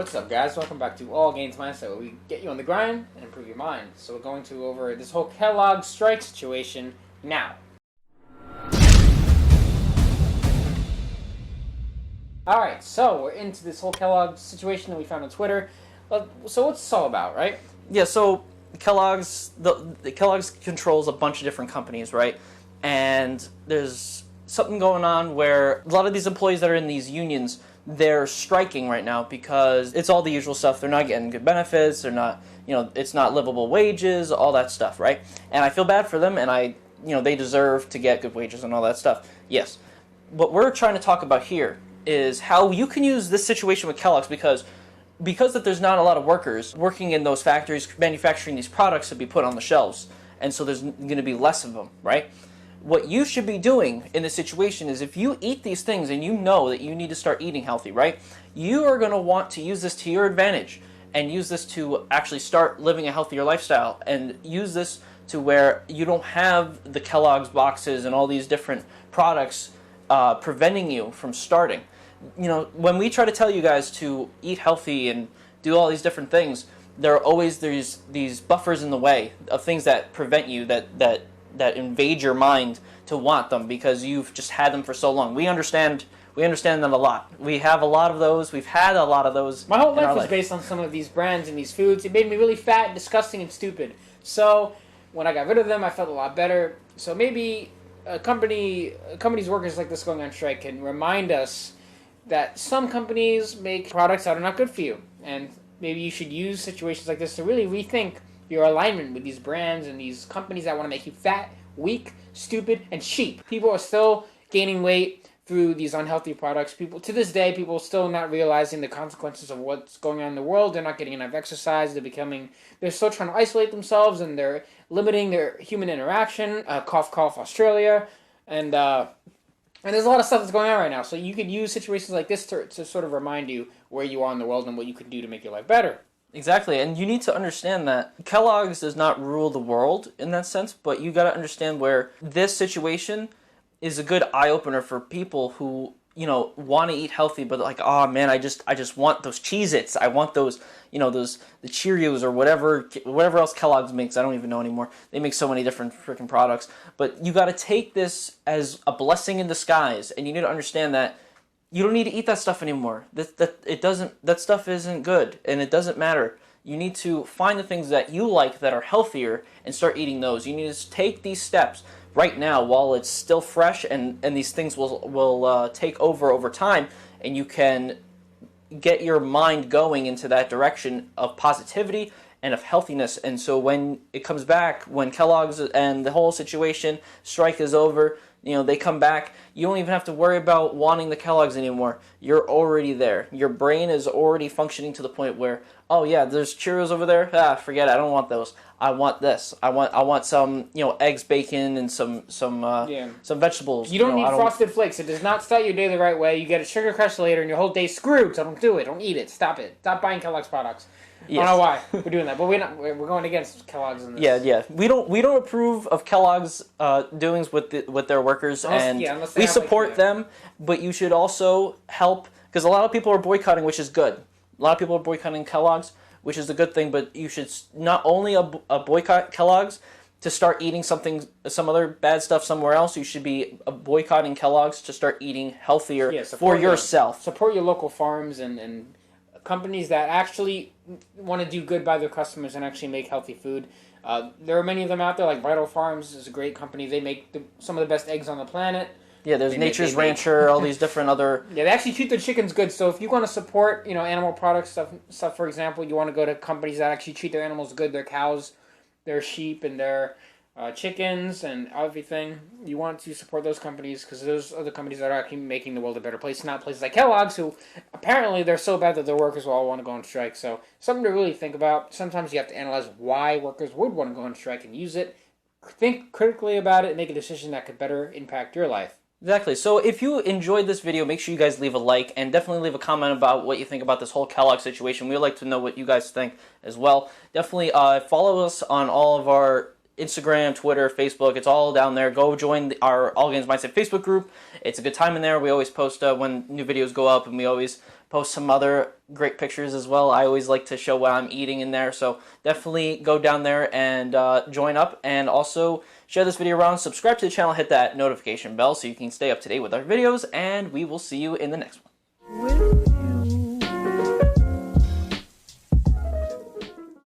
What's up, guys? Welcome back to All Gains Mindset, where we get you on the grind and improve your mind. So we're going to over this whole Kellogg strike situation now. Alright, so we're into this whole Kellogg situation that we found on Twitter. So what's this all about, right? Yeah, so Kellogg's controls a bunch of different companies, right? And there's something going on where a lot of these employees that are in these unions, they're striking right now because it's all the usual stuff. They're not getting good benefits. They're not, it's not livable wages, all that stuff, right? And I feel bad for them, and they deserve to get good wages and all that stuff. Yes. What we're trying to talk about here is how you can use this situation with Kellogg's because that there's not a lot of workers working in those factories manufacturing these products to be put on the shelves, and so there's going to be less of them, right? What you should be doing in this situation is if you eat these things and you know that you need to start eating healthy, right? You are going to want to use this to your advantage and use this to actually start living a healthier lifestyle and use this to where you don't have the Kellogg's boxes and all these different products preventing you from starting. When we try to tell you guys to eat healthy and do all these different things, there are always these buffers in the way of things that prevent you, that invade your mind to want them because you've just had them for so long. We understand them a lot. We have a lot of those. We've had a lot of those. My whole life was based on some of these brands and these foods. It made me really fat, disgusting, and stupid. So when I got rid of them, I felt a lot better. So maybe a company's workers like this going on strike can remind us that some companies make products that are not good for you. And maybe you should use situations like this to really rethink your alignment with these brands and these companies that want to make you fat, weak, stupid, and cheap. People are still gaining weight through these unhealthy products. To this day, people are still not realizing the consequences of what's going on in the world. They're not getting enough exercise. They're still trying to isolate themselves, and they're limiting their human interaction. Cough, cough, Australia. And there's a lot of stuff that's going on right now. So you could use situations like this to sort of remind you where you are in the world and what you can do to make your life better. Exactly, and you need to understand that Kellogg's does not rule the world in that sense, but you got to understand where this situation is a good eye-opener for people who, want to eat healthy, but like, oh man, I just want those Cheez-Its. I want those, the Cheerios or whatever else Kellogg's makes. I don't even know anymore. They make so many different freaking products. But you got to take this as a blessing in disguise, and you need to understand that you don't need to eat that stuff anymore. That stuff isn't good, and it doesn't matter. You need to find the things that you like that are healthier and start eating those. You need to take these steps right now while it's still fresh, and these things will take over time, and you can get your mind going into that direction of positivity and of healthiness. And so when it comes back, when Kellogg's and the whole situation strike is over, they come back, you don't even have to worry about wanting the Kellogg's anymore. You're already there. Your brain is already functioning to the point where, oh yeah, there's Cheerios over there. Forget it. I don't want those. I want this. I want some, eggs, bacon, and some vegetables. You don't need Frosted Flakes. It does not start your day the right way. You get a sugar crush later, and your whole day's screwed. So don't do it. Don't eat it. Stop it. Stop buying Kellogg's products. Yes. I don't know why we're doing that, but we're going against Kellogg's in this. Yeah. We don't approve of Kellogg's doings with their workers, we support them. But you should also help, because a lot of people are boycotting, which is good. A lot of people are boycotting Kellogg's, which is a good thing. But you should not only boycott Kellogg's to start eating some other bad stuff somewhere else. You should be boycotting Kellogg's to start eating healthier for yourself. Support your local farms and companies that actually want to do good by their customers and actually make healthy food. There are many of them out there, like Vital Farms is a great company. They make some of the best eggs on the planet. Yeah, there's Nature's Rancher, all these different other... Yeah, they actually treat their chickens good. So if you want to support, animal products, stuff, for example, you want to go to companies that actually treat their animals good, their cows, their sheep, and their chickens and everything. You want to support those companies because those are the companies that are actually making the world a better place, not places like Kellogg's, who apparently they're so bad that their workers will all want to go on strike. So something to really think about. Sometimes you have to analyze why workers would want to go on strike and use it. Think critically about it and make a decision that could better impact your life. Exactly. So if you enjoyed this video, make sure you guys leave a like and definitely leave a comment about what you think about this whole Kellogg situation. We'd like to know what you guys think as well. Definitely follow us on all of our Instagram, Twitter, Facebook. It's all down there. Go join our All Gains Mindset Facebook group. It's a good time in there. We always post when new videos go up, and we always post some other great pictures as well. I always like to show what I'm eating in there, so definitely go down there and join up, and also share this video around, subscribe to the channel, hit that notification bell so you can stay up to date with our videos, and we will see you in the next one.